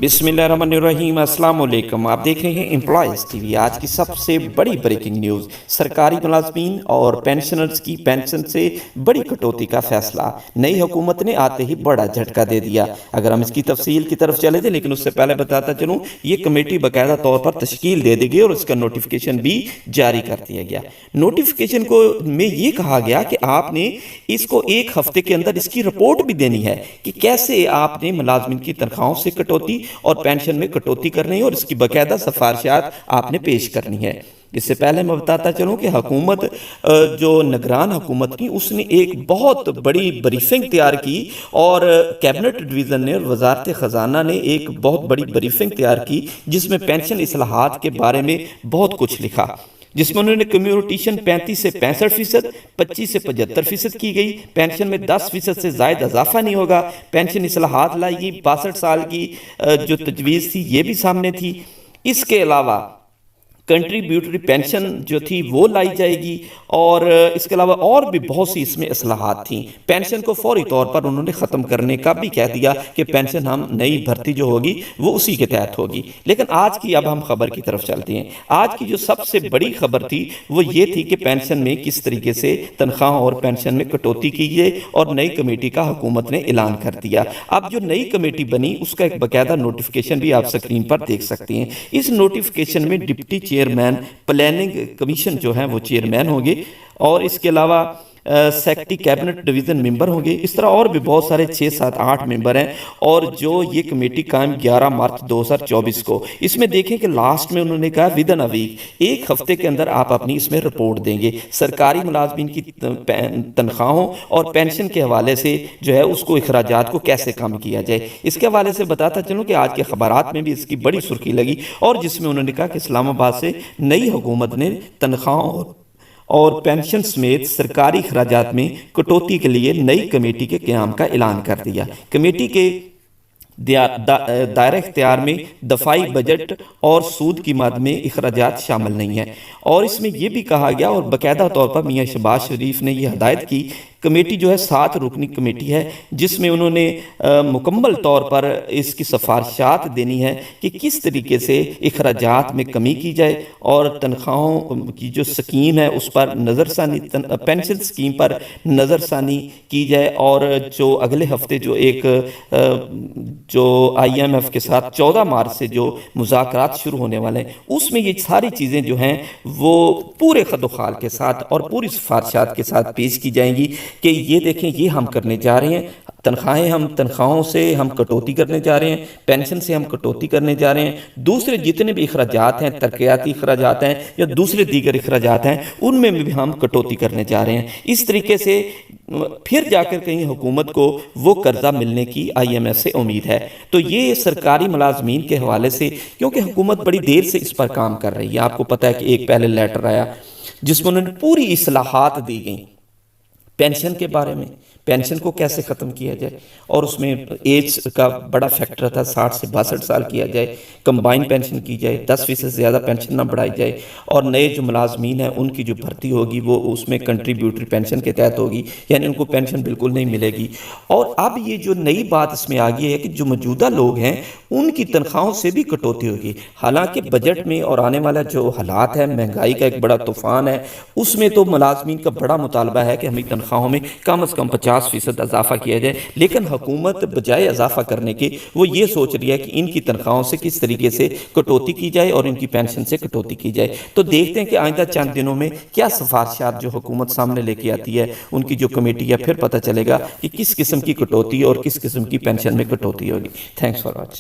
بسم اللہ الرحمن الرحیم، السلام علیکم۔ آپ دیکھ رہے ہیں امپلائیز ٹی وی۔ آج کی سب سے بڑی بریکنگ نیوز، سرکاری ملازمین اور پینشنرز کی پینشن سے بڑی کٹوتی کا فیصلہ۔ نئی حکومت نے آتے ہی بڑا جھٹکا دے دیا۔ اگر ہم اس کی تفصیل کی طرف چلے تھے، لیکن اس سے پہلے بتاتا چلوں، یہ کمیٹی باقاعدہ طور پر تشکیل دے دی گئی اور اس کا نوٹیفیکیشن بھی جاری کر دیا گیا۔ نوٹیفیکیشن میں یہ کہا گیا کہ آپ نے اس کو ایک ہفتے کے اندر اس کی رپورٹ بھی دینی ہے کہ کیسے آپ نے ملازمین کی تنخواہوں سے کٹوتی اور پینشن میں کٹوتی کرنی ہے، اور اس کی باقاعدہ سفارشات آپ نے پیش کرنی ہے۔ اس سے پہلے میں بتاتا چلوں کہ حکومت جو نگران حکومت کی، اس نے ایک بہت بڑی بریفنگ تیار کی، اور کیبنٹ ڈویژن نے اور وزارت خزانہ نے ایک بہت بڑی بریفنگ تیار کی، جس میں پینشن اصلاحات کے بارے میں بہت کچھ لکھا، جس میں انہوں نے کمیوٹیشن 35 سے 65%، 25 سے 75% کی گئی، پینشن میں 10% سے زائد اضافہ نہیں ہوگا، پینشن اصلاحات لائی گئی، 62 سال کی جو تجویز تھی یہ بھی سامنے تھی۔ اس کے علاوہ کنٹریبیوٹری پینشن جو تھی وہ لائی جائے گی، اور اس کے علاوہ اور بھی بہت سی اس میں اصلاحات تھیں۔ پینشن کو فوری طور پر انہوں نے ختم کرنے کا بھی کہہ دیا کہ پینشن ہم نئی بھرتی جو ہوگی وہ اسی کے تحت ہوگی۔ لیکن آج کی اب ہم خبر کی طرف چلتے ہیں۔ آج کی جو سب سے بڑی خبر تھی وہ یہ تھی کہ پینشن میں کس طریقے سے تنخواہوں اور پینشن میں کٹوتی کی گئی، اور نئی کمیٹی کا حکومت نے اعلان کر دیا۔ اب جو نئی کمیٹی بنی اس کا ایک باقاعدہ نوٹیفیکیشن بھی آپ سکرین پر دیکھ سکتے ہیں۔ اس نوٹیفیکیشن میں ڈپٹی چیئرمین پلاننگ کمیشن جو ہیں وہ چیئرمین ہوں گے، اور اس کے علاوہ سیکٹری کیبنٹ ڈویژن ممبر ہوں گے۔ اس طرح اور بھی بہت سارے 6، 7، 8 ممبر ہیں، اور جو یہ کمیٹی قائم 11 مارچ 2024 کو۔ اس میں دیکھیں کہ لاسٹ میں انہوں نے کہا ودن اے ویک، ایک ہفتے کے اندر آپ اپنی اس میں رپورٹ دیں گے، سرکاری ملازمین کی تنخواہوں اور پینشن کے حوالے سے جو ہے اس کو اخراجات کو کیسے کم کیا جائے۔ اس کے حوالے سے بتاتا چلوں کہ آج کے خبرات میں بھی اس کی بڑی سرخی لگی، اور جس میں انہوں نے کہا کہ اسلام آباد سے نئی حکومت نے تنخواہوں اور پینشن سمیت سرکاری اخراجات میں کٹوتی کے لیے نئی کمیٹی کے قیام کا اعلان کر دیا۔ کمیٹی کے دائرہ اختیار میں دفاعی بجٹ اور سود کی مد میں اخراجات شامل نہیں ہیں، اور اس میں یہ بھی کہا گیا، اور باقاعدہ طور پر میاں شہباز شریف نے یہ ہدایت کی، کمیٹی جو ہے 7 رکنی کمیٹی ہے، جس میں انہوں نے مکمل طور پر اس کی سفارشات دینی ہے کہ کس طریقے سے اخراجات میں کمی کی جائے، اور تنخواہوں کی جو سکیم ہے اس پر نظر ثانی، پینشن سکیم پر نظر ثانی کی جائے، اور جو اگلے ہفتے جو آئی ایم ایف کے ساتھ 14 مارچ سے جو مذاکرات شروع ہونے والے ہیں، اس میں یہ ساری چیزیں جو ہیں وہ پورے خد و خال کے ساتھ اور پوری سفارشات کے ساتھ پیش کی جائیں گی کہ یہ دیکھیں یہ ہم کرنے جا رہے ہیں، تنخواہوں سے ہم کٹوتی کرنے جا رہے ہیں، پینشن سے ہم کٹوتی کرنے جا رہے ہیں، دوسرے جتنے بھی اخراجات ہیں، ترقیاتی اخراجات ہیں یا دوسرے دیگر اخراجات ہیں، ان میں بھی ہم کٹوتی کرنے جا رہے ہیں۔ اس طریقے سے پھر جا کر کہیں حکومت کو وہ قرضہ ملنے کی آئی ایم ایف سے امید ہے۔ تو یہ سرکاری ملازمین کے حوالے سے، کیونکہ حکومت بڑی دیر سے اس پر کام کر رہی ہے، آپ کو پتہ ہے کہ ایک پہلے لیٹر آیا جس میں انہوں نے پوری اصلاحات دی گئیں پینشن کے بارے میں، پینشن کو کیسے ختم کیا جائے، اور اس میں ایج کا بڑا فیکٹر تھا، 60 سے 62 سال کیا جائے، کمبائن پینشن کی جائے، 10% سے زیادہ پینشن نہ بڑھائی جائے، اور نئے جو ملازمین ہیں ان کی جو بھرتی ہوگی وہ اس میں کنٹریبیوٹری پینشن کے تحت ہوگی، یعنی ان کو پینشن بالکل نہیں ملے گی۔ اور اب یہ جو نئی بات اس میں آگئی ہے کہ جو موجودہ لوگ ہیں ان کی تنخواہوں سے بھی کٹوتی ہوگی۔ حالانکہ بجٹ میں اور آنے والا جو حالات ہے، مہنگائی کا ایک بڑا طوفان ہے، اس میں تو ملازمین کا بڑا مطالبہ ہے کہ ہمیں تنخواہوں میں کم از کم 50% اضافہ کیا جائے، لیکن حکومت بجائے اضافہ کرنے کے وہ یہ سوچ رہی ہے کہ ان کی تنخواہوں سے کس طریقے سے کٹوتی کی جائے اور ان کی پینشن سے کٹوتی کی جائے۔ تو دیکھتے ہیں کہ آئندہ چند دنوں میں کیا سفارشات جو حکومت سامنے لے کے آتی ہے، ان کی جو کمیٹی ہے، پھر پتہ چلے گا کہ کس قسم کی کٹوتی اور کس قسم کی پینشن میں کٹوتی ہوگی۔ Thanks for watching.